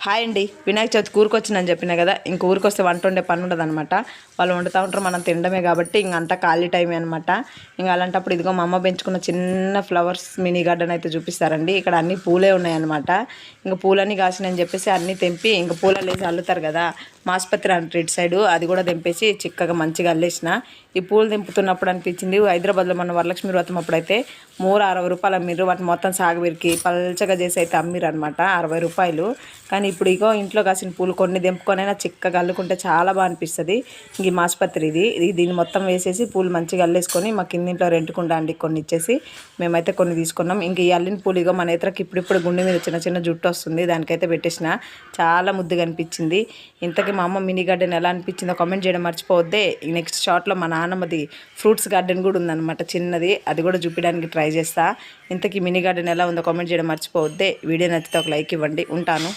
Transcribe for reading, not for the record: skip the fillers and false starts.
Hi అండి. వినాయక చవితికి ఊరికొచ్చిందని చెప్పినా కదా, ఇంక ఊరికొస్తే వంట వండే పని ఉండదు అనమాట. వాళ్ళు వండుతూ ఉంటారు, మనం తినడమే కాబట్టి ఇంక అంతా ఖాళీ టైమే అనమాట. ఇంకా అలాంటప్పుడు ఇదిగో మా అమ్మ పెంచుకున్న చిన్న ఫ్లవర్స్ మినీ గార్డెన్ అయితే చూపిస్తారండి. ఇక్కడ అన్ని పూలే ఉన్నాయన్నమాట. ఇంకా పూలన్నీ కాసినని చెప్పేసి అన్నీ తెంపి ఇంకా పూలలో వేసి అల్లుతారు కదా, మాస్పత్రి అంటే ఇటు సైడు అది కూడా తెంపేసి చిక్కగా మంచిగా అల్లేసిన. ఈ పూలు తెంపుతున్నప్పుడు అనిపించింది, హైదరాబాద్లో మన వరలక్ష్మి వ్రతం అప్పుడైతే 60 రూపాయలు అమ్మిర్రు. వాటిని మొత్తం సాగుబీరికి పల్చగా చేసి అయితే అమ్మిర్రు అనమాట, 60 రూపాయలు. కానీ ఇప్పుడు ఇగో ఇంట్లో కాసిన పూలు కొన్ని తెంపుకొనైనా చిక్కగా అల్లుకుంటే చాలా బాగా అనిపిస్తుంది. ఇంక ఈ మాస్పత్రి దీన్ని మొత్తం వేసేసి పూలు మంచిగా అల్లేసుకొని మా కిందింట్లో రెంట్కుండా అండి కొన్ని ఇచ్చేసి మేమైతే కొన్ని తీసుకున్నాం. ఇంక ఈ అల్లిన పూలు ఇగో మన నేత్రకి ఇప్పుడిప్పుడు గుండె మీద చిన్న చిన్న జుట్టు వస్తుంది, దానికైతే పెట్టేసిన. చాలా ముద్దుగా అనిపించింది. ఇంతకీ మా అమ్మ మినీ గార్డెన్ ఎలా అనిపించిందో కామెంట్ చేయడం మర్చిపోవద్దే. నెక్స్ట్ షాట్లో మా నాన్నమ్మది ఫ్రూట్స్ గార్డెన్ కూడా ఉందన్నమాట చిన్నది, అది కూడా చూపించడానికి ట్రై చేస్తా. ఇంతకీ మినీ గార్డెన్ ఎలా ఉందో కామెంట్ చేయడం మర్చిపోవద్దే. వీడియో నచ్చితే ఒక లైక్ ఇవ్వండి. ఉంటాను.